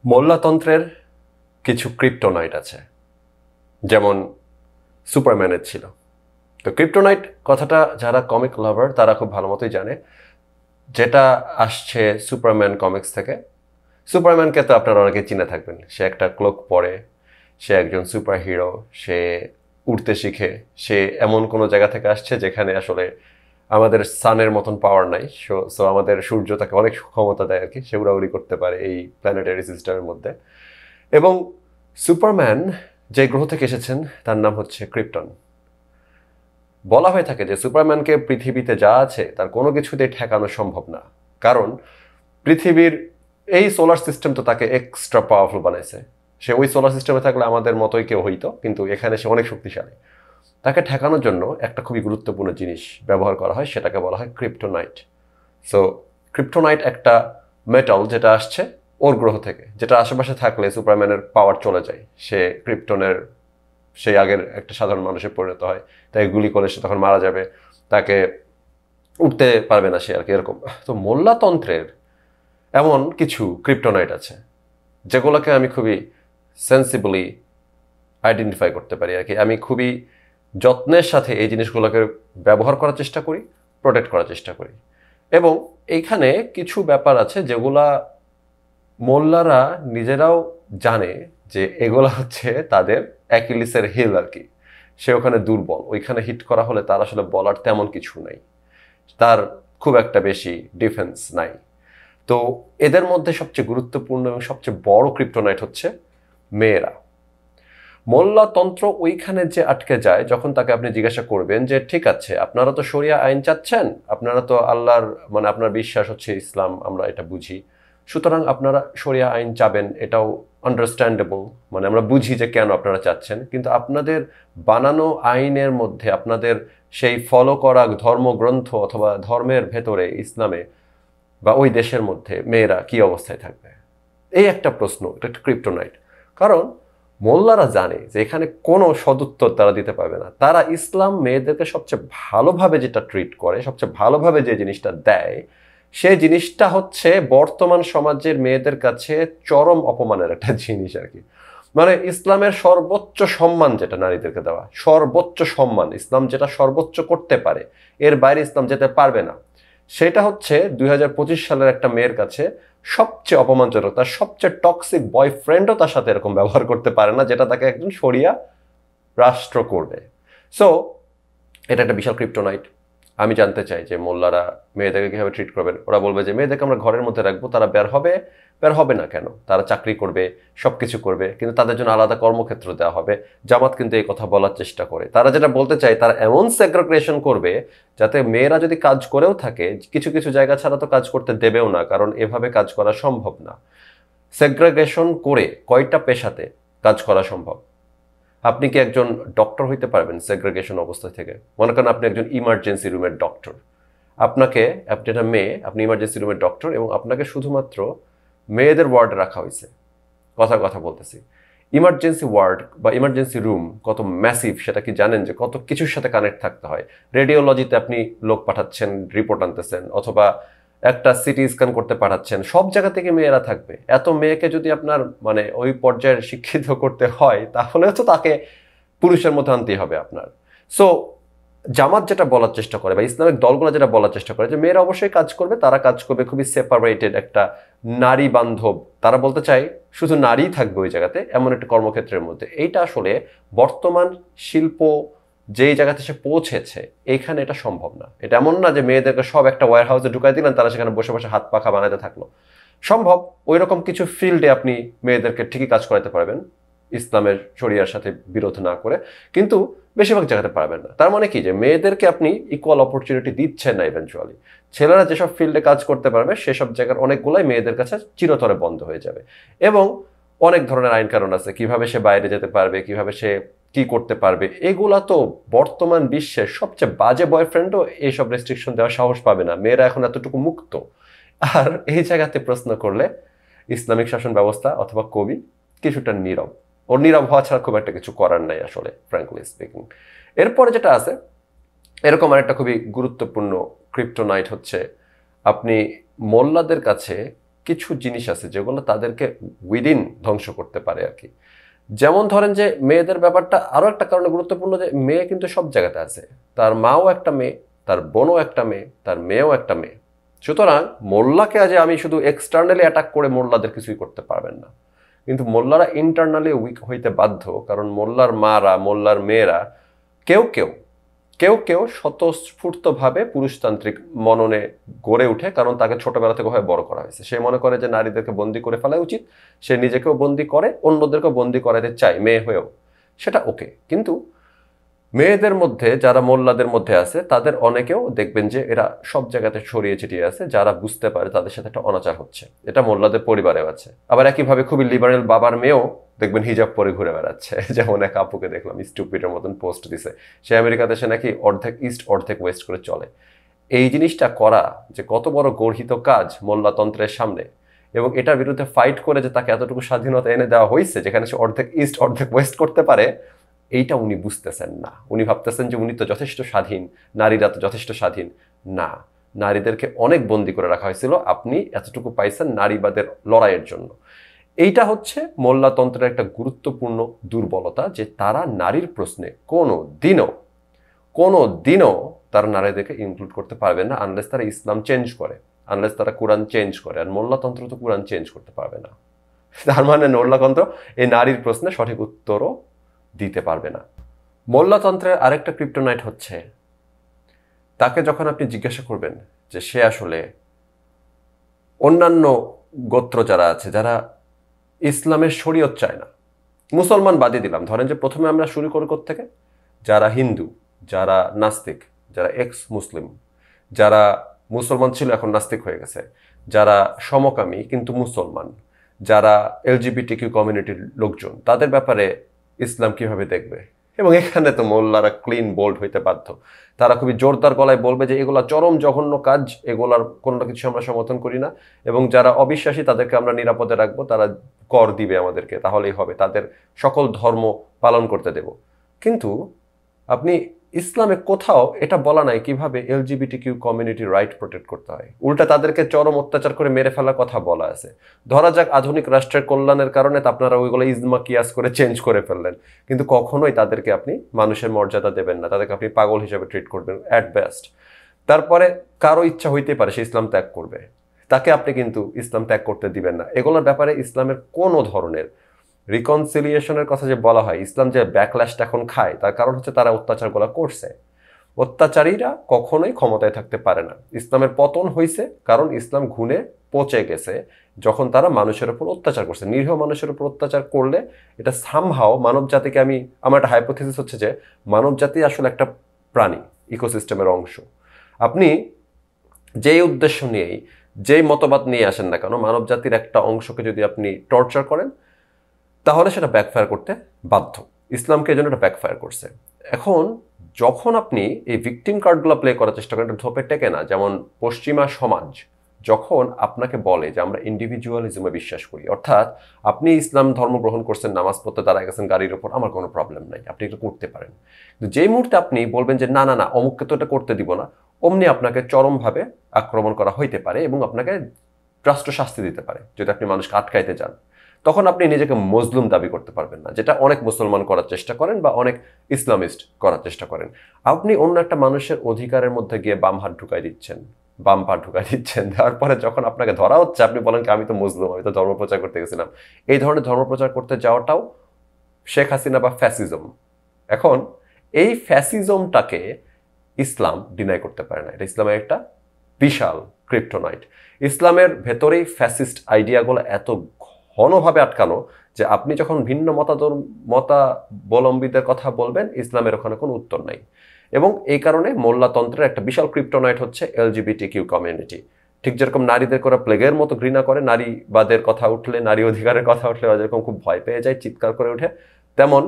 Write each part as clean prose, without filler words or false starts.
মোল্লাতন্ত্রের কিছু ক্রিপ্টোনাইট আছে, যেমন সুপারম্যানের ছিল। তো ক্রিপ্টোনাইট কথাটা যারা কমিক লাভার তারা খুব ভালো মতোই জানে, যেটা আসছে সুপারম্যান কমিক্স থেকে। সুপারম্যানকে তো আপনারা অনেকে চিনে থাকবেন, সে একটা ক্লোক পরে, সে একজন সুপার হিরো, সে উড়তে শিখে, সে এমন কোনো জায়গা থেকে আসছে যেখানে আসলে আমাদের সানের মতন পাওয়ার নাই। সো আমাদের সূর্য তাকে অনেক ক্ষমতা দেয় আর কি, সে উড়াউড়ি করতে পারে এই প্ল্যানেটারি সিস্টেমের মধ্যে। এবং সুপারম্যান যে গ্রহ থেকে এসেছেন তার নাম হচ্ছে ক্রিপ্টন। বলা হয়ে থাকে যে সুপারম্যানকে পৃথিবীতে যা আছে তার কোনো কিছুতেই ঠেকানো সম্ভব না, কারণ পৃথিবীর এই সোলার সিস্টেম তো তাকে এক্সট্রা পাওয়ারফুল বানাইছে। সে ওই সোলার সিস্টেমে থাকলে আমাদের মতোই কেউ হইতো, কিন্তু এখানে সে অনেক শক্তিশালী। তাকে ঠেকানোর জন্য একটা খুবই গুরুত্বপূর্ণ জিনিস ব্যবহার করা হয়, সেটাকে বলা হয় ক্রিপ্টোনাইট। সো ক্রিপ্টোনাইট একটা মেটাল যেটা আসছে ওর গ্রহ থেকে, যেটা আশেপাশে থাকলে সুপারম্যানের পাওয়ার চলে যায়, সে ক্রিপ্টনের সেই আগের একটা সাধারণ মানুষে পরিণত হয়। তাই গুলি করলে সে তখন মারা যাবে, তাকে উঠতে পারবে না সে আর কি, এরকম। তো মোল্লাতন্ত্রের এমন কিছু ক্রিপ্টোনাইট আছে যেগুলোকে আমি খুবই সেন্সিবলি আইডেন্টিফাই করতে পারি আর কি। আমি খুবই যত্নের সাথে এই জিনিসগুলোকে ব্যবহার করার চেষ্টা করি, প্রোটেক্ট করার চেষ্টা করি। এবং এইখানে কিছু ব্যাপার আছে যেগুলা মোল্লারা নিজেরাও জানে যে এগুলা হচ্ছে তাদের অ্যাকিলিসের হিল আর কি। সে ওখানে দুর্বল, ওইখানে হিট করা হলে তার আসলে বলার তেমন কিছু নাই, তার খুব একটা বেশি ডিফেন্স নাই। তো এদের মধ্যে সবচেয়ে গুরুত্বপূর্ণ এবং সবচেয়ে বড় ক্রিপ্টোনাইট হচ্ছে মেয়েরা। মোল্লাতন্ত্র ওইখানে যে আটকে যায় যখন তাকে আপনি জিজ্ঞাসা করবেন যে ঠিক আছে আপনারা তো শরিয়া আইন চাচ্ছেন, আপনারা তো আল্লাহর মানে আপনার বিশ্বাস হচ্ছে ইসলাম, আমরা এটা বুঝি, সুতরাং আপনারা শরিয়া আইন চাবেন, এটাও আন্ডারস্ট্যান্ডেবল, মানে আমরা বুঝি যে কেন আপনারা চাচ্ছেন, কিন্তু আপনাদের বানানো আইনের মধ্যে আপনাদের সেই ফলো করা ধর্মগ্রন্থ অথবা ধর্মের ভেতরে ইসলামে বা ওই দেশের মধ্যে মেয়েরা কি অবস্থায় থাকবে? এই একটা প্রশ্ন, এটা একটা ক্রিপ্টোনাইট। কারণ মোল্লারা জানে যে এখানে কোনো সদুত্তর তারা দিতে পারবে না। তারা ইসলাম মেয়েদেরকে সবচেয়ে ভালোভাবে যেটা ট্রিট করে, সবচেয়ে ভালোভাবে যে জিনিসটা দেয়, সেই জিনিসটা হচ্ছে বর্তমান সমাজের মেয়েদের কাছে চরম অপমানের একটা জিনিস আর কি। মানে ইসলামের সর্বোচ্চ সম্মান যেটা নারীদেরকে দেওয়া, সর্বোচ্চ সম্মান ইসলাম যেটা সর্বোচ্চ করতে পারে, এর বাইরে ইসলাম যেতে পারবে না, সেটা হচ্ছে 2025 সালের একটা মেয়ের কাছে সবচেয়ে অপমানজনক। তার সবচেয়ে টক্সিক বয়ফ্রেন্ডও তার সাথে এরকম ব্যবহার করতে পারে না, যেটা তাকে একজন শরিয়া রাষ্ট্র করবে। সো এটা একটা বিশাল ক্রিপ্টোনাইট। আমি জানতে চাই যে মোল্লারা মেয়েদেরকে কীভাবে ট্রিট করবেন। ওরা বলবে যে মেয়েদেরকে আমরা ঘরের মধ্যে রাখবো, তারা বের হবে না কেন, তারা চাকরি করবে, সব কিছু করবে, কিন্তু তাদের জন্য আলাদা কর্মক্ষেত্র দেওয়া হবে। জামাত কিন্তু এই কথা বলার চেষ্টা করে, তারা যেটা বলতে চায় তারা এমন সেগ্রিগেশন করবে যাতে মেয়েরা যদি কাজ করেও থাকে কিছু কিছু জায়গা ছাড়া তো কাজ করতে দেবেও না, কারণ এভাবে কাজ করা সম্ভব না। সেগ্রিগেশন করে কয়টা পেশাতে কাজ করা সম্ভব? আপনি কি একজন ডক্টর হইতে পারবেন সেগ্রিগেশন অবস্থা থেকে? মনে করেন আপনি একজন ইমার্জেন্সি রুমের ডক্টর, আপনি একটা মেয়ে, আপনি ইমার্জেন্সি রুমের ডক্টর, এবং আপনাকে শুধুমাত্র মেয়েদের ওয়ার্ডে রাখা হয়েছে। কথা বলতেছি, ইমার্জেন্সি ওয়ার্ড বা ইমার্জেন্সি রুম কত ম্যাসিভ সেটা কি জানেন? যে কত কিছুর সাথে কানেক্ট থাকতে হয়। রেডিওলজিতে আপনি লোক পাঠাচ্ছেন, রিপোর্ট আনতেছেন, অথবা একটা সিটি স্ক্যান করতে পাঠাচ্ছেন, সব জায়গা থেকে মেয়েরা থাকবে। এত মেয়েকে যদি আপনার মানে ওই পর্যায়ের শিক্ষিত করতে হয়, তাহলে তো তাকে পুরুষের মতো আনতেই হবে আপনার। সো জামাত যেটা বলার চেষ্টা করে বা ইসলামিক দলগুলো যেটা বলার চেষ্টা করে যে মেয়েরা অবশ্যই কাজ করবে, তারা কাজ করবে খুবই সেপারেটেড একটা নারী বান্ধব, তারা বলতে চায় শুধু নারীই থাকবে ওই জায়গাতে, এমন একটা কর্মক্ষেত্রের মধ্যে। এইটা আসলে বর্তমান শিল্প যেই জায়গাতে সে পৌঁছেছে এইখানে এটা সম্ভব না। এটা এমন না যে মেয়েদেরকে সব একটা ওয়্যার হাউসে ঢুকাই দিলেন, তারা সেখানে বসে বসে হাত পাখা বানাতে থাকলো। সম্ভব, ওই রকম কিছু ফিল্ডে আপনি মেয়েদেরকে ঠিকই কাজ করাতে পারবেন ইসলামের শরিয়ার সাথে বিরোধ না করে, কিন্তু বেশিরভাগ জায়গাতে পারবেন না। তার মানে কি যে মেয়েদেরকে আপনি ইকুয়াল অপরচুনিটি দিচ্ছেন না ইভেনচুয়ালি। ছেলেরা যেসব ফিল্ডে কাজ করতে পারবে সেসব জায়গার অনেকগুলাই মেয়েদের কাছে চিরতরে বন্ধ হয়ে যাবে। এবং অনেক ধরনের আইন কানুন আছে, কিভাবে সে বাইরে যেতে পারবে, কিভাবে সে কি করতে পারবে, এগুলা তো বর্তমান বিশ্বের সবচেয়ে বাজে বয়ফ্রেন্ডও এইসব রেস্ট্রিকশন দেওয়ার সাহস পাবে না। মেয়েরা এখন এতটুকু মুক্ত। আর এই জায়গাতে প্রশ্ন করলে ইসলামিক শাসন ব্যবস্থা অথবা কবি কিছুটা নীরব। ওর নীরব হওয়া ছাড়া খুব একটা কিছু করার নাই আসলে, ফ্র্যাঙ্কলি স্পিকিং। এরপরে যেটা আছে, এরকম আরেকটা খুবই গুরুত্বপূর্ণ ক্রিপ্টোনাইট হচ্ছে, আপনি মোল্লাদের কাছে কিছু জিনিস আছে যেগুলো তাদেরকে উইদিন ধ্বংস করতে পারে আর কি। যেমন ধরেন যে মেয়েদের ব্যাপারটা আরও একটা কারণে গুরুত্বপূর্ণ, যে মেয়ে কিন্তু সব জায়গাতে আছে, তার মাও একটা মেয়ে, তার বোনও একটা মেয়ে, তার মেয়েও একটা মেয়ে। সুতরাং মোল্লাকে আজ আমি শুধু এক্সটার্নালি অ্যাটাক করে মোল্লাদের কিছুই করতে পারবেন না, কিন্তু মোল্লারা ইন্টারনালি উইক হইতে বাধ্য, কারণ মোল্লার মারা, মোল্লার মেয়েরা কেউ কেউ কেউ কেউ স্বতঃস্ফূর্তভাবে পুরুষতান্ত্রিক মননে গড়ে উঠে, কারণ তাকে ছোটবেলা থেকে ভাবে বড় করা হয়েছে। সে মনে করে যে নারীদেরকে বন্দি করে ফেলা উচিত, সে নিজেকেও বন্দি করে, অন্যদেরকেও বন্দি করাতে চায় মেয়ে হয়েও, সেটা ওকে। কিন্তু মেয়েদের মধ্যে যারা মোল্লাদের মধ্যে আছে তাদের অনেকেও দেখবেন যে এরা সব জায়গাতে ছড়িয়ে ছিটিয়ে আছে, যারা বুঝতে পারে তাদের সাথে একটা অনাচার হচ্ছে, এটা মোল্লাদের পরিবারেও আছে। আবার একইভাবে খুবই লিবারেল বাবার মেয়েও দেখবেন হিজাব পরে ঘুরে বেড়াচ্ছে। যেমন এক আপুকে দেখলাম স্টুপিডের মতন পোস্ট দিছে, সে আমেরিকাতে সে নাকি অর্ধেক ইস্ট অর্ধেক ওয়েস্ট করে চলে। এই জিনিসটা করা যে কত বড় গর্হিত কাজ মোল্লাতন্ত্রের সামনে, এবং এটার বিরুদ্ধে ফাইট করে যে তাকে এতটুকু স্বাধীনতা এনে দেওয়া হয়েছে যেখানে সে অর্ধেক ইস্ট অর্ধেক ওয়েস্ট করতে পারে, এইটা উনি বুঝতেছেন না। উনি ভাবতেছেন যে উনি তো যথেষ্ট স্বাধীন, নারীরা তো যথেষ্ট স্বাধীন। না, নারীদেরকে অনেক বন্দি করে রাখা হয়েছিল, আপনি এতটুকু পাইছেন নারীবাদের লড়াইয়ের জন্য। এইটা হচ্ছে মোল্লাতন্ত্রের একটা গুরুত্বপূর্ণ দুর্বলতা, যে তারা নারীর প্রশ্নে কোনো দিনও তারা নারীদেরকে ইনক্লুড করতে পারবে না, আনলেস তারা ইসলাম চেঞ্জ করে, আনলেস তারা কোরআন চেঞ্জ করে। আর মোল্লাতন্ত্র তো কোরআন চেঞ্জ করতে পারবে না। তার মানে মোল্লাতন্ত্র এই নারীর প্রশ্নে সঠিক উত্তরও দিতে পারবে না। মোল্লাতন্ত্রের আরেকটা ক্রিপ্টোনাইট হচ্ছে, তাকে যখন আপনি জিজ্ঞাসা করবেন যে সে আসলে অন্যান্য গোত্র যারা আছে, যারা ইসলামের শরীয়ত চায় না, মুসলমান বাদই দিলাম, ধরেন যে প্রথমে আমরা শুরু করি থেকে যারা হিন্দু, যারা নাস্তিক, যারা এক্স মুসলিম, যারা মুসলমান ছিল এখন নাস্তিক হয়ে গেছে, যারা সমকামী কিন্তু মুসলমান, যারা এলজিবিটিকিউ কমিউনিটির লোকজন, তাদের ব্যাপারে ইসলাম কিভাবে দেখবে? এবং এখানে তো মোল্লারা ক্লিন বোল্ড হইতে বাধ্য। তারা খুবই জোরদার গলায় বলবে যে এগুলা চরম জঘন্য কাজ, এগুলার কোনো কিছু আমরা সমর্থন করি না, এবং যারা অবিশ্বাসী তাদেরকে আমরা নিরাপদে রাখবো, তারা কর দিবে আমাদেরকে, তাহলেই হবে, তাদের সকল ধর্ম পালন করতে দেব। কিন্তু আপনি ইসলামে কোথাও এটা বলা নাই কিভাবে এলজিবিটিকিউ কমিউনিটির রাইট প্রোটেক্ট করতে হয়। উল্টা তাদেরকে চরম অত্যাচার করে মেরে ফেলার কথা বলা আছে। ধরা যাক আধুনিক রাষ্ট্রের কল্যাণের কারণে আপনারা ওইগুলো ইজমা কিয়াস করে চেঞ্জ করে ফেললেন, কিন্তু কখনোই তাদেরকে আপনি মানুষের মর্যাদা দেবেন না, তাদেরকে আপনি পাগল হিসেবে ট্রিট করবেন অ্যাট বেস্ট। তারপরে কারো ইচ্ছা হইতে পারে সে ইসলাম ত্যাগ করবে, তাকে আপনি কিন্তু ইসলাম ত্যাগ করতে দিবেন না। এগুলোর ব্যাপারে ইসলামের কোনো ধরনের রিকনসিলিয়েশনের কথা যে বলা হয়, ইসলাম যে ব্যাকল্যাশটা এখন খায়, তার কারণ হচ্ছে তারা অত্যাচারগুলো করছে। অত্যাচারীরা কখনোই ক্ষমতায় থাকতে পারে না। ইসলামের পতন হয়েছে কারণ ইসলাম ঘুণে পচে গেছে, যখন তারা মানুষের উপর অত্যাচার করছে। নিরীহ মানুষের উপর অত্যাচার করলে এটা সামহাও মানব জাতিকে, আমার একটা হাইপোথিসিস হচ্ছে যে মানব জাতি আসলে একটা প্রাণী, ইকোসিস্টেমের অংশ। আপনি যেই উদ্দেশ্য নিয়েই, যেই মতবাদ নিয়ে আসেন না কেন, মানব জাতির একটা অংশকে যদি আপনি টর্চার করেন তাহলে সেটা ব্যাকফায়ার করতে বাধ্য। ইসলামকে এই জন্য এটা ব্যাকফায়ার করছে। এখন যখন আপনি এই ভিকটিম কার্ডগুলো প্লে করার চেষ্টা করেন, এটা ধোপে টেকে না। যেমন পশ্চিমা সমাজ যখন আপনাকে বলে যে আমরা ইন্ডিভিজুয়ালিজমে বিশ্বাস করি, অর্থাৎ আপনি ইসলাম ধর্ম গ্রহণ করছেন, নামাজ পড়তে দাঁড়ায় গেছেন গাড়ির ওপর, আমার কোনো প্রবলেম নাই, আপনি এটা করতে পারেন। কিন্তু যেই মুহূর্তে আপনি বলবেন যে না না না অমুককে তো এটা করতে দিব না, অমনি আপনাকে চরমভাবে আক্রমণ করা হইতে পারে এবং আপনাকে রাষ্ট্র শাস্তি দিতে পারে যদি আপনি মানুষকে আটকাইতে যান। তখন আপনি নিজেকে মজলুম দাবি করতে পারবেন না, যেটা অনেক মুসলমান করার চেষ্টা করেন বা অনেক ইসলামিস্ট করার চেষ্টা করেন। আপনি অন্য একটা মানুষের অধিকারের মধ্যে গিয়ে বাম হাত ঢুকাই দিচ্ছেন, বাম পা ঢুকাই দিচ্ছেন, দেওয়ার পরে যখন আপনাকে ধরা হচ্ছে আপনি বলেন কি আমি তো মুসলিম, আমি তো ধর্মপ্রচার করতে গেছিলাম। এই ধরনের ধর্মপ্রচার করতে যাওয়াটাও শেখ হাসিনা বা ফ্যাসিজম। এখন এই ফ্যাসিজমটাকে ইসলাম ডিনাই করতে পারে না, এটা ইসলামের একটা বিশাল ক্রিপ্টোনাইট। ইসলামের ভেতরেই ফ্যাসিস্ট আইডিয়াগুলো এত ঘনভাবে আটকানো যে আপনি যখন ভিন্ন মতাবলম্বীদের কথা বলবেন, ইসলামের ওখানে কোনো উত্তর নাই। এবং এই কারণে মোল্লাতন্ত্রের একটা বিশাল ক্রিপ্টোনাইট হচ্ছে এলজিবিটিকিউ কমিউনিটি। ঠিক যেরকম নারীদের করে প্লেগের মতো ঘৃণা করে, নারীবাদের কথা উঠলে, নারী অধিকারের কথা উঠলে যেরকম খুব ভয় পেয়ে যায়, চিৎকার করে ওঠে, তেমন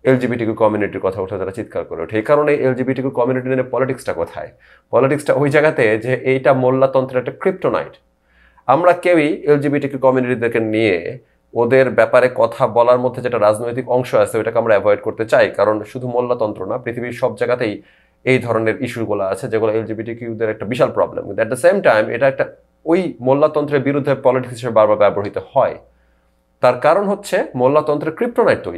এলজিবিটিকিউ কমিউনিটির কথা উঠলে তারা চিৎকার করে ওঠে। এই কারণে এলজিবিটিকিউ কমিউনিটি নিয়ে পলিটিক্সটা কোথায়? পলিটিক্সটা ওই জায়গাতে যে এইটা মোল্লাতন্ত্রের একটা ক্রিপ্টোনাইট। আমরা কেউই এলজিবিটিকিউ কমিউনিটিদেরকে নিয়ে ওদের ব্যাপারে কথা বলার মধ্যে যেটা রাজনৈতিক অংশ আছে ওইটাকে আমরা অ্যাভয়েড করতে চাই, কারণ শুধু মোল্লাতন্ত্র না, পৃথিবীর সব জায়গাতেই এই ধরনের ইস্যুগুলো আছে যেগুলো এলজিবিটিকিউদের একটা বিশাল প্রবলেম। কিন্তু অ্যাট দ্য সেম টাইম এটা একটা ওই মোল্লাতন্ত্রের বিরুদ্ধে পলিটিক্স হিসেবে বারবার ব্যবহৃত হয়? তার কারণ হচ্ছে মোল্লাতন্ত্রের ক্রিপ্টোনাইট তো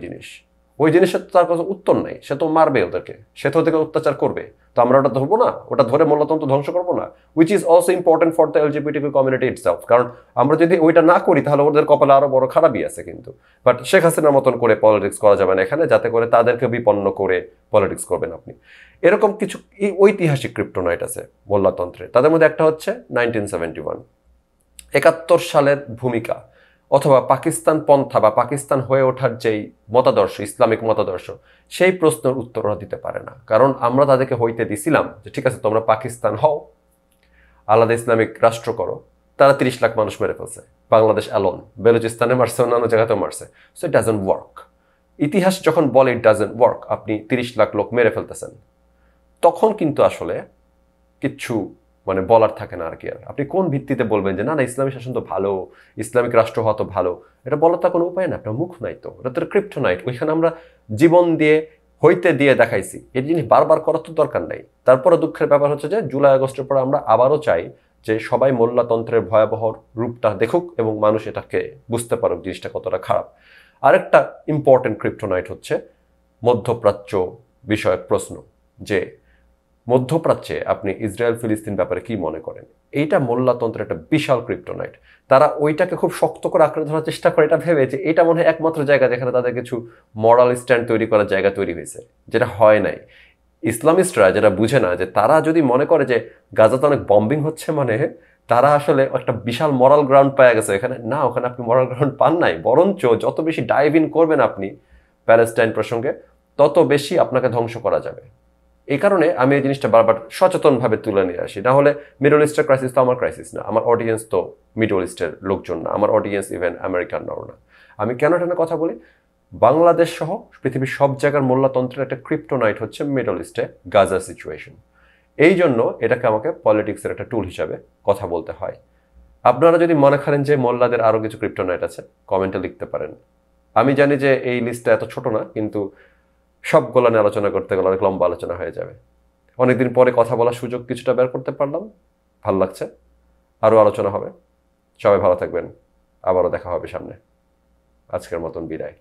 ওই জিনিসের তো তার কাছে উত্তর নেই, সে তো মারবে ওদেরকে, সে তো ওদেরকে অত্যাচার করবে। তো আমরা ওটা ধরবো না, ওটা ধরে মোল্লাতন্ত্র ধ্বংস করবো না? Which is also important for the LGBTQ community itself. কারণ আমরা যদি ওইটা না করি তাহলে ওদের কপালে আরো বড় খারাপই আছে কিন্তু। বাট শেখ হাসিনার মতন করে পলিটিক্স করা যাবে না এখানে, যাতে করে তাদেরকে বিপন্ন করে পলিটিক্স করবেন আপনি। এরকম কিছু ঐতিহাসিক ক্রিপ্টোনাইট আছে মোল্লাতন্ত্রে। তাদের মধ্যে একটা হচ্ছে 1971, 71 সালের ভূমিকা, অথবা পাকিস্তান পন্থা বা পাকিস্তান হয়ে ওঠার যেই মতাদর্শ, ইসলামিক মতাদর্শ, সেই প্রশ্নের উত্তর ওরা দিতে পারে না। কারণ আমরা তাদেরকে হইতে দিছিলাম যে ঠিক আছে তোমরা পাকিস্তান হও, আলাদা ইসলামিক রাষ্ট্র করো। তারা 30 লাখ মানুষ মেরে ফেলছে, বাংলাদেশ অ্যালোন, বেলুচিস্তানে মারছে, অন্যান্য জায়গাতেও মারছে। So it doesn't work. ইতিহাস যখন বলে ইট ডাজন্ট ওয়ার্ক, আপনি 30 লাখ লোক মেরে ফেলতেছেন, তখন কিন্তু আসলে কিচ্ছু বলার থাকে না আর কি। আর আপনি কোন ভিত্তিতে বলবেন যে না না ইসলামী শাসন তো ভালো, ইসলামিক রাষ্ট্র হওয়া তো ভালো? এটা বলার তো কোনো উপায় না, আপনার মুখ নাই তো, এটা তো ক্রিপ্টোনাইট। ওইখানে আমরা জীবন দিয়ে হইতে দিয়ে দেখাইছি, এই জিনিস বারবার করার তো দরকার নাই। তারপরে দুঃখের ব্যাপার হচ্ছে যে জুলাই আগস্টের পরে আমরা আবারও চাই যে সবাই মোল্লাতন্ত্রের ভয়াবহ রূপটা দেখুক এবং মানুষ এটাকে বুঝতে পারুক জিনিসটা কতটা খারাপ। আরেকটা ইম্পর্টেন্ট ক্রিপ্টোনাইট হচ্ছে মধ্যপ্রাচ্য বিষয়ক প্রশ্ন, যে মধ্যপ্রাচ্যে আপনি ইসরায়েল ফিলিস্তিন ব্যাপারে কি মনে করেন? এইটা মোল্লাতন্ত্রের একটা বিশাল ক্রিপ্টোনাইট। তারা ওইটাকে খুব শক্ত করে আঁকড়ে ধরার চেষ্টা করে, এটা ভেবে যে এটা মনে হয় একমাত্র জায়গা যেখানে তাদের কিছু মরাল স্ট্যান্ড তৈরি করার জায়গা তৈরি হয়েছে, যেটা হয় নাই। ইসলামিস্টরা যেটা বুঝে না, যে তারা যদি মনে করে যে গাজাতে অনেক বম্বিং হচ্ছে তারা আসলে একটা বিশাল মরাল গ্রাউন্ড পাওয়া গেছে এখানে, না, ওখানে আপনি মরাল গ্রাউন্ড পান নাই। বরঞ্চ যত বেশি ডাইভ ইন করবেন আপনি প্যালেস্টাইন প্রসঙ্গে, তত বেশি আপনাকে ধ্বংস করা যাবে। এই কারণে আমি এই জিনিসটা বারবার সচেতনভাবে তুলে নিয়ে আসি। না হলে মিডল ইস্টের ক্রাইসিস তো আমার ক্রাইসিস না, আমার অডিয়েন্স তো মিডল ইস্টের লোকজন না, আমার অডিয়েন্স ইভেন আমেরিকানরাও না। আমি কেন এটা কথা বলি? বাংলাদেশ সহ পৃথিবীর সব জায়গার মোল্লাতন্ত্রের একটা ক্রিপ্টোনাইট হচ্ছে মিডল ইস্টে গাজা সিচুয়েশন। এই জন্য এটাকে আমাকে পলিটিক্সের একটা টুল হিসাবে কথা বলতে হয়। আপনারা যদি মনে করেন যে মোল্লাদের আরও কিছু ক্রিপ্টোনাইট আছে, কমেন্টে লিখতে পারেন। আমি জানি যে এই লিস্টটা এত ছোট না, কিন্তু সবগুলো নিয়ে আলোচনা করতে গেলে অনেক লম্বা আলোচনা হয়ে যাবে। অনেকদিন পরে কথা বলার সুযোগ কিছুটা বের করতে পারলাম, ভাল লাগছে। আরও আলোচনা হবে। সবাই ভালো থাকবেন, আবারও দেখা হবে সামনে। আজকের মতন বিদায়।